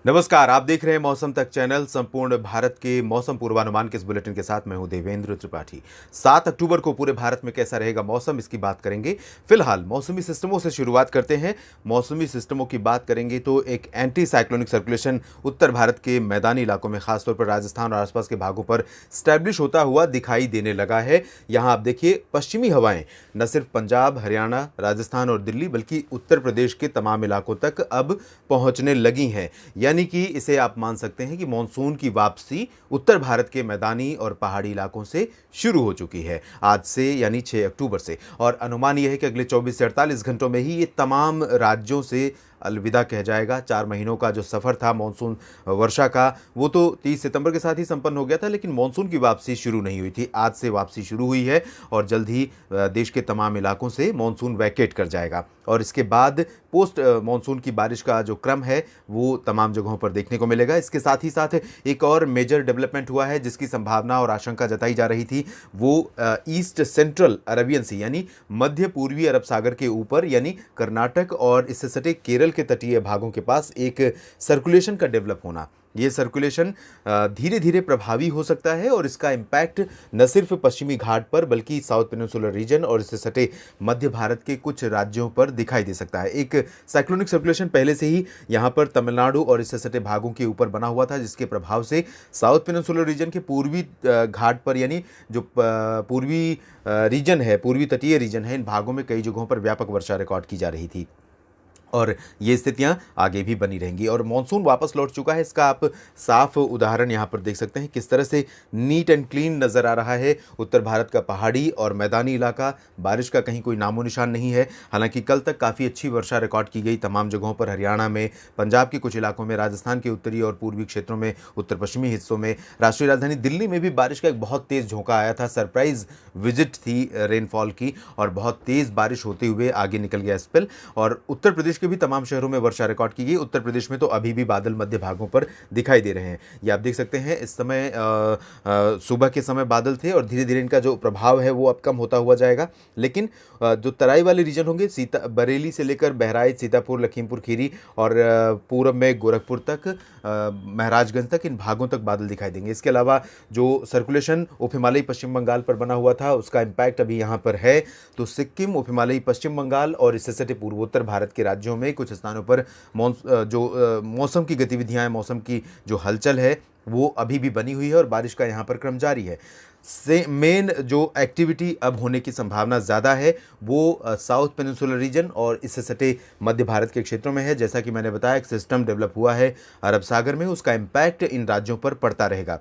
नमस्कार, आप देख रहे हैं मौसम तक चैनल। संपूर्ण भारत के मौसम पूर्वानुमान के इस बुलेटिन के साथ मैं हूं देवेंद्र त्रिपाठी। 7 अक्टूबर को पूरे भारत में कैसा रहेगा मौसम, इसकी बात करेंगे। फिलहाल मौसमी सिस्टमों से शुरुआत करते हैं। मौसमी सिस्टमों की बात करेंगे तो एक एंटी साइक्लोनिक सर्कुलेशन उत्तर भारत के मैदानी इलाकों में, खासतौर पर राजस्थान और आसपास के भागों पर स्टैब्लिश होता हुआ दिखाई देने लगा है। यहाँ आप देखिए, पश्चिमी हवाएं न सिर्फ पंजाब, हरियाणा, राजस्थान और दिल्ली, बल्कि उत्तर प्रदेश के तमाम इलाकों तक अब पहुंचने लगी हैं। यानी कि इसे आप मान सकते हैं कि मॉनसून की वापसी उत्तर भारत के मैदानी और पहाड़ी इलाकों से शुरू हो चुकी है आज से, यानी 6 अक्टूबर से। और अनुमान यह है कि अगले 24 से 48 घंटों में ही ये तमाम राज्यों से अलविदा कह जाएगा। 4 महीनों का जो सफ़र था मॉनसून वर्षा का, वो तो 30 सितंबर के साथ ही संपन्न हो गया था, लेकिन मॉनसून की वापसी शुरू नहीं हुई थी। आज से वापसी शुरू हुई है और जल्द ही देश के तमाम इलाकों से मॉनसून वैकेट कर जाएगा। और इसके बाद पोस्ट मॉनसून की बारिश का जो क्रम है वो तमाम जगहों पर देखने को मिलेगा। इसके साथ ही साथ एक और मेजर डेवलपमेंट हुआ है जिसकी संभावना और आशंका जताई जा रही थी, वो ईस्ट सेंट्रल अरबियन सी यानी मध्य पूर्वी अरब सागर के ऊपर, यानी कर्नाटक और इससे सटे केरल के तटीय भागों के पास एक सर्कुलेशन का डेवलप होना। ये सर्कुलेशन धीरे धीरे प्रभावी हो सकता है और इसका इम्पैक्ट न सिर्फ पश्चिमी घाट पर बल्कि साउथ पेनिनसुलर रीजन और इससे सटे मध्य भारत के कुछ राज्यों पर दिखाई दे सकता है। एक साइक्लोनिक सर्कुलेशन पहले से ही यहाँ पर तमिलनाडु और इससे सटे भागों के ऊपर बना हुआ था, जिसके प्रभाव से साउथ पेनिनसुलर रीजन के पूर्वी घाट पर, यानी जो पूर्वी रीजन है, पूर्वी तटीय रीजन है, इन भागों में कई जगहों पर व्यापक वर्षा रिकॉर्ड की जा रही थी और ये स्थितियां आगे भी बनी रहेंगी। और मॉनसून वापस लौट चुका है, इसका आप साफ उदाहरण यहाँ पर देख सकते हैं किस तरह से नीट एंड क्लीन नज़र आ रहा है उत्तर भारत का पहाड़ी और मैदानी इलाका। बारिश का कहीं कोई नामो निशान नहीं है। हालांकि कल तक काफ़ी अच्छी वर्षा रिकॉर्ड की गई तमाम जगहों पर, हरियाणा में, पंजाब के कुछ इलाकों में, राजस्थान के उत्तरी और पूर्वी क्षेत्रों में, उत्तर पश्चिमी हिस्सों में, राष्ट्रीय राजधानी दिल्ली में भी बारिश का एक बहुत तेज़ झोंका आया था। सरप्राइज विजिट थी रेनफॉल की और बहुत तेज़ बारिश होते हुए आगे निकल गया स्पेल। और उत्तर प्रदेश के भी तमाम शहरों में वर्षा रिकॉर्ड की गई। उत्तर प्रदेश में तो अभी भी बादल मध्य भागों पर दिखाई दे रहे हैं। ये आप देख सकते हैं, इस समय सुबह के समय बादल थे और धीरे धीरे इनका जो प्रभाव है वो अब कम होता हुआ जाएगा। लेकिन जो तराई वाले रीजन होंगे, बरेली से लेकर बहराइच, सीतापुर, लखीमपुर खीरी और पूरब में गोरखपुर तक, महाराजगंज तक, इन भागों तक बादल दिखाई देंगे। इसके अलावा जो सर्कुलेशन उप हिमालयी पश्चिम बंगाल पर बना हुआ था उसका इम्पैक्ट अभी यहाँ पर है। तो सिक्किम, उप हिमालयी पश्चिम बंगाल और इससे सटे पूर्वोत्तर भारत के राज्यों में कुछ स्थानों पर मौसम की गतिविधियां हैं, मौसम की जो हलचल है वो अभी भी बनी हुई है और बारिश का यहाँ पर क्रम जारी है। से मेन जो एक्टिविटी अब होने की संभावना ज़्यादा है वो साउथ पेनिनसुलर रीजन और इससे सटे मध्य भारत के क्षेत्रों में है। जैसा कि मैंने बताया, एक सिस्टम डेवलप हुआ है अरब सागर में, उसका इम्पैक्ट इन राज्यों पर पड़ता रहेगा।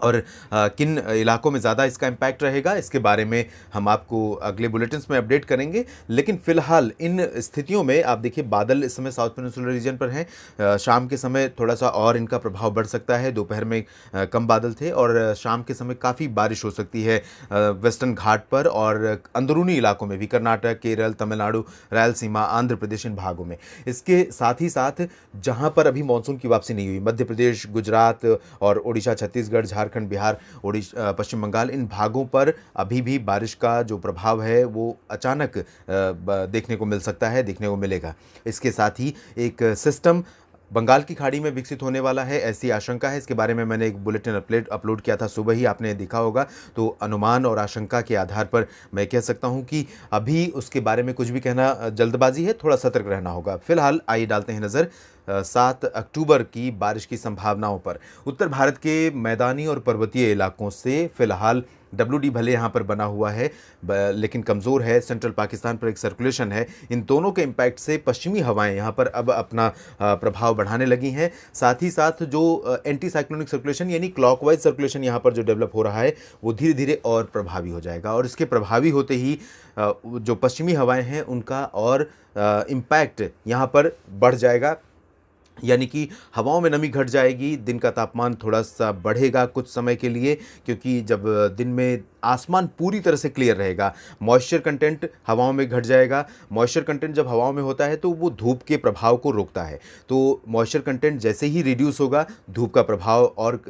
और किन इलाकों में ज़्यादा इसका इम्पैक्ट रहेगा इसके बारे में हम आपको अगले बुलेटिन्स में अपडेट करेंगे। लेकिन फिलहाल इन स्थितियों में आप देखिए, बादल इस समय साउथ पेनिनसुलर रीजन पर हैं। शाम के समय थोड़ा सा और इनका प्रभाव बढ़ सकता है। दोपहर में कम बादल थे और शाम के समय काफ़ी बारिश हो सकती है वेस्टर्न घाट पर और अंदरूनी इलाकों में भी, कर्नाटक, केरल, तमिलनाडु, रायलसीमा, आंध्र प्रदेश, इन भागों में। इसके साथ ही साथ जहाँ पर अभी मानसून की वापसी नहीं हुई, मध्य प्रदेश, गुजरात और उड़ीसा, छत्तीसगढ़, झारखंड, बिहार, ओडिशा, पश्चिम बंगाल, इन भागों पर अभी भी बारिश का जो प्रभाव है वो अचानक देखने को मिल सकता है, देखने को मिलेगा। इसके साथ ही एक सिस्टम बंगाल की खाड़ी में विकसित होने वाला है, ऐसी आशंका है। इसके बारे में मैंने एक बुलेटिन अपलोड किया था सुबह ही, आपने देखा होगा। तो अनुमान और आशंका के आधार पर मैं कह सकता हूं कि अभी उसके बारे में कुछ भी कहना जल्दबाजी है, थोड़ा सतर्क रहना होगा। फिलहाल आइए डालते हैं नज़र 7 अक्टूबर की बारिश की संभावनाओं पर। उत्तर भारत के मैदानी और पर्वतीय इलाकों से फिलहाल WD भले यहाँ पर बना हुआ है लेकिन कमज़ोर है। सेंट्रल पाकिस्तान पर एक सर्कुलेशन है। इन दोनों के इम्पैक्ट से पश्चिमी हवाएं यहाँ पर अब अपना प्रभाव बढ़ाने लगी हैं। साथ ही साथ जो एंटी साइक्लोनिक सर्कुलेशन यानी क्लॉकवाइज सर्कुलेशन यहाँ पर जो डेवलप हो रहा है वो धीरे धीरे और प्रभावी हो जाएगा और इसके प्रभावी होते ही जो पश्चिमी हवाएं हैं उनका और इम्पैक्ट यहाँ पर बढ़ जाएगा। यानी कि हवाओं में नमी घट जाएगी, दिन का तापमान थोड़ा सा बढ़ेगा कुछ समय के लिए, क्योंकि जब दिन में आसमान पूरी तरह से क्लियर रहेगा, मॉइस्चर कंटेंट हवाओं में घट जाएगा। मॉइस्चर कंटेंट जब हवाओं में होता है तो वो धूप के प्रभाव को रोकता है। तो मॉइस्चर कंटेंट जैसे ही रिड्यूस होगा, धूप का प्रभाव और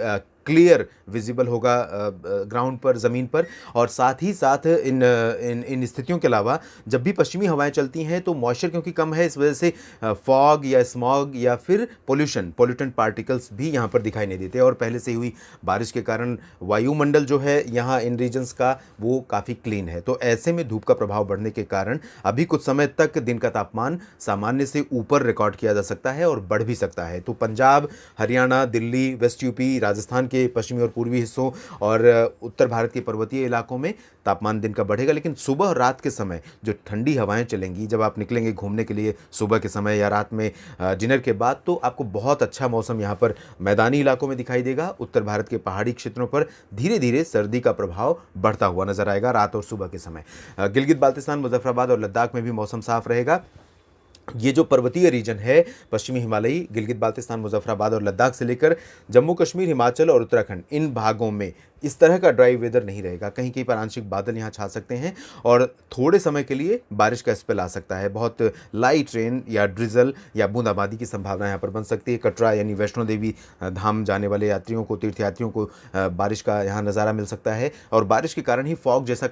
क्लियर विजिबल होगा ग्राउंड पर, ज़मीन पर। और साथ ही साथ इन इन इन स्थितियों के अलावा जब भी पश्चिमी हवाएं चलती हैं तो मॉइस्चर क्योंकि कम है, इस वजह से फॉग या स्मॉग या फिर पोल्यूटेंट पार्टिकल्स भी यहाँ पर दिखाई नहीं देते। और पहले से हुई बारिश के कारण वायुमंडल जो है यहाँ इन रीजन्स का वो काफ़ी क्लीन है। तो ऐसे में धूप का प्रभाव बढ़ने के कारण अभी कुछ समय तक दिन का तापमान सामान्य से ऊपर रिकॉर्ड किया जा सकता है और बढ़ भी सकता है। तो पंजाब, हरियाणा, दिल्ली, वेस्ट यूपी, राजस्थान के पश्चिमी और पूर्वी हिस्सों और उत्तर भारत के पर्वतीय इलाकों में तापमान दिन का बढ़ेगा। लेकिन सुबह और रात के समय जो ठंडी हवाएं चलेंगी, जब आप निकलेंगे घूमने के लिए सुबह के समय या रात में डिनर के बाद, तो आपको बहुत अच्छा मौसम यहाँ पर मैदानी इलाकों में दिखाई देगा। उत्तर भारत के पहाड़ी क्षेत्रों पर धीरे धीरे सर्दी का प्रभाव बढ़ता हुआ नजर आएगा रात और सुबह के समय। गिलगित बाल्टिस्तान, मुजफ्फराबाद और लद्दाख में भी मौसम साफ रहेगा। ये जो पर्वतीय रीजन है पश्चिमी हिमालयी, गिलगित बाल्टिस्तान, मुजफ्फराबाद और लद्दाख से लेकर जम्मू कश्मीर, हिमाचल और उत्तराखंड, इन भागों में इस तरह का ड्राई वेदर नहीं रहेगा। कहीं कहीं पर आंशिक बादल यहाँ छा सकते हैं और थोड़े समय के लिए बारिश का स्पेल आ सकता है। बहुत लाइट रेन या ड्रिजल या बूंदाबांदी की संभावना यहाँ पर बन सकती है। कटरा यानी वैष्णो देवी धाम जाने वाले यात्रियों को, तीर्थयात्रियों को बारिश का यहाँ नज़ारा मिल सकता है और बारिश के कारण ही फॉग जैसी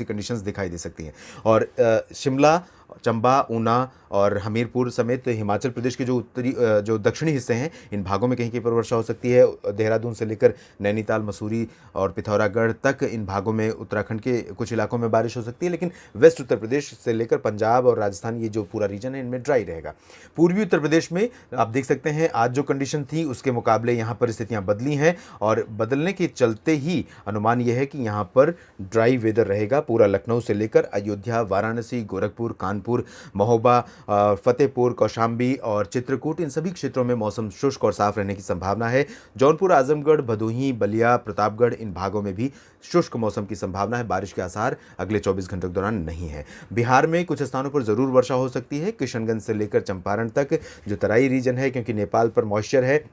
कंडीशंस दिखाई दे सकती हैं। और शिमला, चंबा, ऊना और हमीरपुर समेत हिमाचल प्रदेश के जो दक्षिणी हिस्से हैं, इन भागों में कहीं कहीं पर वर्षा हो सकती है। देहरादून से लेकर नैनीताल, मसूरी और पिथौरागढ़ तक इन भागों में, उत्तराखंड के कुछ इलाकों में बारिश हो सकती है। लेकिन वेस्ट उत्तर प्रदेश से लेकर पंजाब और राजस्थान, ये जो पूरा रीजन है, इनमें ड्राई रहेगा। पूर्वी उत्तर प्रदेश में आप देख सकते हैं आज जो कंडीशन थी उसके मुकाबले यहाँ परिस्थितियाँ बदली हैं और बदलने के चलते ही अनुमान यह है कि यहाँ पर ड्राई वेदर रहेगा। पूरा लखनऊ से लेकर अयोध्या, वाराणसी, गोरखपुर, कानपुर, महोबा, फतेहपुर, कौशाम्बी और चित्रकूट, इन सभी क्षेत्रों में मौसम शुष्क और साफ रहने की संभावना है। जौनपुर, आजमगढ़, भदोही, बलिया, प्रतापगढ़, इन भागों में भी शुष्क मौसम की संभावना है। बारिश के आसार अगले 24 घंटों के दौरान नहीं है। बिहार में कुछ स्थानों पर जरूर वर्षा हो सकती है। किशनगंज से लेकर चंपारण तक जो तराई रीजन है, क्योंकि नेपाल पर मॉइस्चर है,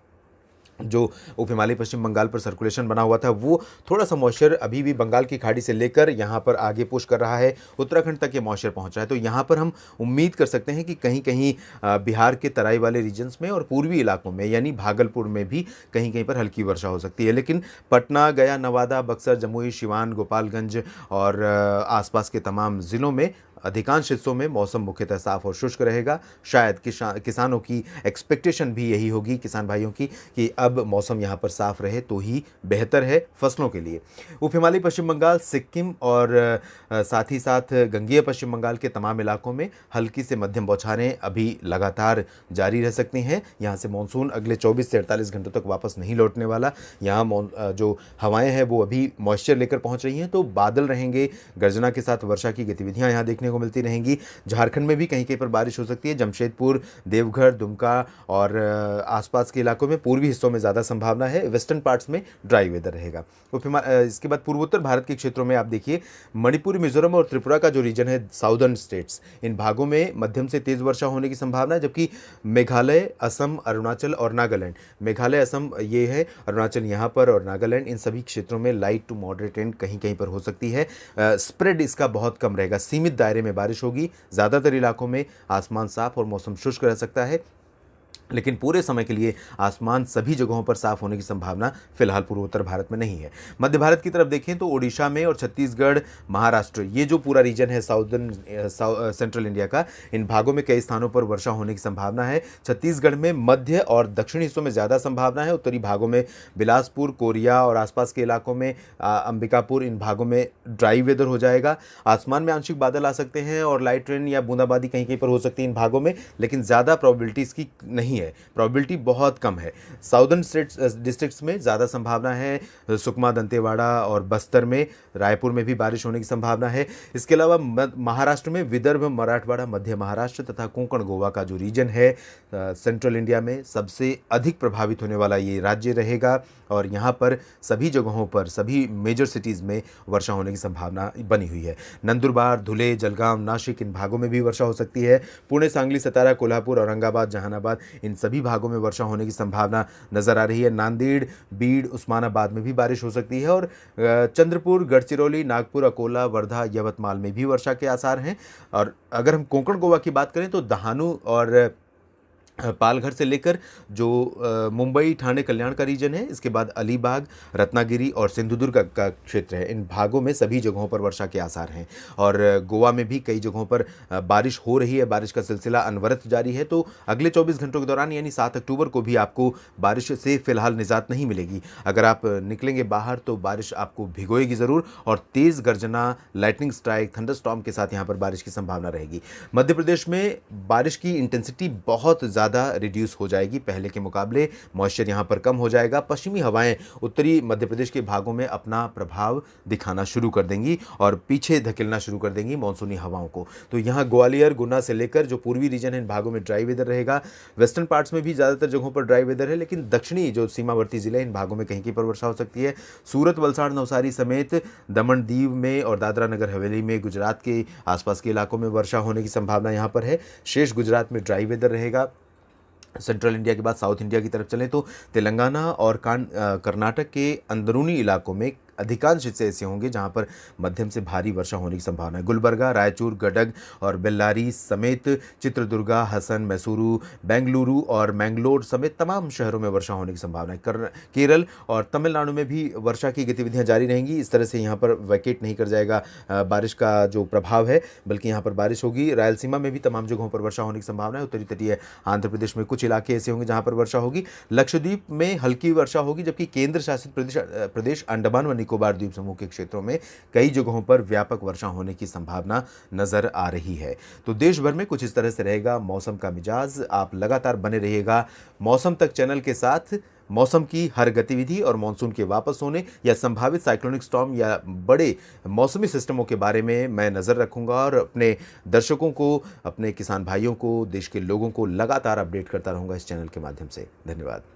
जो उप हिमालय पश्चिम बंगाल पर सर्कुलेशन बना हुआ था, वो थोड़ा सा मॉइस्चर अभी भी बंगाल की खाड़ी से लेकर यहाँ पर आगे पुश कर रहा है। उत्तराखंड तक ये मॉइस्चर पहुँच रहा है। तो यहाँ पर हम उम्मीद कर सकते हैं कि कहीं कहीं बिहार के तराई वाले रीजन्स में और पूर्वी इलाकों में यानी भागलपुर में भी कहीं कहीं पर हल्की वर्षा हो सकती है। लेकिन पटना, गया, नवादा, बक्सर, जमुई, सिवान, गोपालगंज और आसपास के तमाम ज़िलों में अधिकांश हिस्सों में मौसम मुख्यतः साफ और शुष्क रहेगा। शायद किसानों की एक्सपेक्टेशन भी यही होगी, किसान भाइयों की, कि अब मौसम यहाँ पर साफ रहे तो ही बेहतर है फसलों के लिए। उप हिमालयी पश्चिम बंगाल, सिक्किम और साथ ही साथ गंगेय पश्चिम बंगाल के तमाम इलाकों में हल्की से मध्यम बौछारें अभी लगातार जारी रह सकती हैं। यहाँ से मानसून अगले 24 से 48 घंटों तक वापस नहीं लौटने वाला। यहाँ जो हवाएं हैं वो अभी मॉइस्चर लेकर पहुँच रही हैं, तो बादल रहेंगे, गर्जना के साथ वर्षा की गतिविधियाँ यहाँ देखने को मिलती रहेंगी। झारखंड में भी कहीं कहीं पर बारिश हो सकती है। जमशेदपुर, देवघर, दुमका और आसपास के इलाकों में, पूर्वी हिस्सों में ज़्यादा संभावना है। वेस्टर्न पार्ट्स में ड्राई वेदर रहेगा। इसके बाद पूर्वोत्तर भारत के क्षेत्रों में आप देखिए, मणिपुर, मिजोरम और त्रिपुरा का जो रीजन है, साउदर्न स्टेट्स, इन भागों में मध्यम से तेज़ वर्षा होने की संभावना है। जबकि मेघालय, असम, अरुणाचल और नागालैंड, मेघालय, असम ये है, अरुणाचल यहाँ पर और नागालैंड, इन सभी क्षेत्रों में लाइट टू मॉडरेट रेन कहीं कहीं पर हो सकती है। स्प्रेड इसका बहुत कम रहेगा, सीमित दायरे में बारिश होगी। ज़्यादातर इलाकों में आसमान साफ और मौसम शुष्क रह सकता है। लेकिन पूरे समय के लिए आसमान सभी जगहों पर साफ होने की संभावना फिलहाल पूर्वोत्तर भारत में नहीं है। मध्य भारत की तरफ देखें तो ओडिशा में और छत्तीसगढ़, महाराष्ट्र, ये जो पूरा रीजन है सेंट्रल इंडिया का, इन भागों में कई स्थानों पर वर्षा होने की संभावना है। छत्तीसगढ़ में मध्य और दक्षिणी हिस्सों में ज़्यादा संभावना है। उत्तरी भागों में बिलासपुर, कोरिया और आसपास के इलाकों में अंबिकापुर, इन भागों में ड्राई वेदर हो जाएगा। आसमान में आंशिक बादल आ सकते हैं और लाइट रेन या बूंदाबांदी कहीं कहीं पर हो सकती है इन भागों में, लेकिन ज़्यादा प्रोबेबिलिटी इसकी नहीं है, प्रोबेबिलिटी बहुत कम है। साउदर्न स्टेट्स डिस्ट्रिक्ट्स में ज़्यादा संभावना है। सुकमा, दंतेवाड़ा और बस्तर में, रायपुर में भी बारिश होने की संभावना है। इसके अलावा महाराष्ट्र में विदर्भ, मराठवाड़ा, मध्य महाराष्ट्र तथा कोंकण गोवा का जो रीजन है सेंट्रल इंडिया में, सबसे अधिक प्रभावित होने वाला ये राज्य रहेगा और यहाँ पर सभी जगहों पर, सभी मेजर सिटीज़ में वर्षा होने की संभावना बनी हुई है। नंदुरबार, धुले, जलगांव, नासिक, इन भागों में भी वर्षा हो सकती है। पुणे, सांगली, सतारा, कोल्हापुर, औरंगाबाद, जहानाबाद, इन सभी भागों में वर्षा होने की संभावना नजर आ रही है। नांदेड़, बीड़, उस्मानाबाद में भी बारिश हो सकती है और चंद्रपुर, गढ़चिरौली, नागपुर, अकोला, वर्धा, यवतमाल में भी वर्षा के आसार हैं। और अगर हम कोंकण गोवा की बात करें तो दहानू और पालघर से लेकर जो मुंबई ठाणे कल्याण का रीजन है, इसके बाद अलीबाग, रत्नागिरी और सिंधुदुर्ग का क्षेत्र है। इन भागों में सभी जगहों पर वर्षा के आसार हैं और गोवा में भी कई जगहों पर बारिश हो रही है। बारिश का सिलसिला अनवरत जारी है। तो अगले 24 घंटों के दौरान यानी 7 अक्टूबर को भी आपको बारिश से फिलहाल निजात नहीं मिलेगी। अगर आप निकलेंगे बाहर तो बारिश आपको भिगोएगी ज़रूर और तेज़ गर्जना, लाइटनिंग स्ट्राइक, थंडरस्टॉर्म के साथ यहाँ पर बारिश की संभावना रहेगी। मध्य प्रदेश में बारिश की इंटेंसिटी बहुत ज़्यादा रिड्यूस हो जाएगी पहले के मुकाबले। मॉइस्चर यहाँ पर कम हो जाएगा। पश्चिमी हवाएं उत्तरी मध्य प्रदेश के भागों में अपना प्रभाव दिखाना शुरू कर देंगी और पीछे धकेलना शुरू कर देंगी मॉनसूनी हवाओं को। तो यहाँ ग्वालियर, गुना से लेकर जो पूर्वी रीजन है, इन भागों में ड्राई वेदर रहेगा। वेस्टर्न पार्ट्स में भी ज़्यादातर जगहों पर ड्राई वेदर है, लेकिन दक्षिणी जो सीमावर्ती जिले, इन भागों में कहीं कहीं पर वर्षा हो सकती है। सूरत, वलसाड़, नवसारी समेत दमन दीव में और दादरा नगर हवेली में, गुजरात के आसपास के इलाकों में वर्षा होने की संभावना यहाँ पर है। शेष गुजरात में ड्राई वेदर रहेगा। सेंट्रल इंडिया के बाद साउथ इंडिया की तरफ चलें तो तेलंगाना और कर्नाटक के अंदरूनी इलाकों में अधिकांश हिस्से ऐसे होंगे जहां पर मध्यम से भारी वर्षा होने की संभावना है। गुलबर्गा, रायचूर, गडग और बेल्लारी समेत चित्रदुर्गा, हसन, मैसूरू, बेंगलुरु और मैंगलोर समेत तमाम शहरों में वर्षा होने की संभावना है। केरल और तमिलनाडु में भी वर्षा की गतिविधियां जारी रहेंगी। इस तरह से यहाँ पर वैकेट नहीं कर जाएगा बारिश का जो प्रभाव है, बल्कि यहाँ पर बारिश होगी। रायलसीमा में भी तमाम जगहों पर वर्षा होने की संभावना है। उत्तरी तटीय आंध्र प्रदेश में कुछ इलाके ऐसे होंगे जहाँ पर वर्षा होगी। लक्षद्वीप में हल्की वर्षा होगी, जबकि केंद्र शासित प्रदेश अंडमान व निकोबार द्वीप समूह के क्षेत्रों में कई जगहों पर व्यापक वर्षा होने की संभावना नजर आ रही है। तो देश भर में कुछ इस तरह से रहेगा मौसम का मिजाज। आप लगातार बने रहिएगा मौसम तक चैनल के साथ। मौसम की हर गतिविधि और मानसून के वापस होने या संभावित साइक्लोनिक स्टॉर्म या बड़े मौसमी सिस्टमों के बारे में मैं नज़र रखूंगा और अपने दर्शकों को, अपने किसान भाइयों को, देश के लोगों को लगातार अपडेट करता रहूंगा इस चैनल के माध्यम से। धन्यवाद।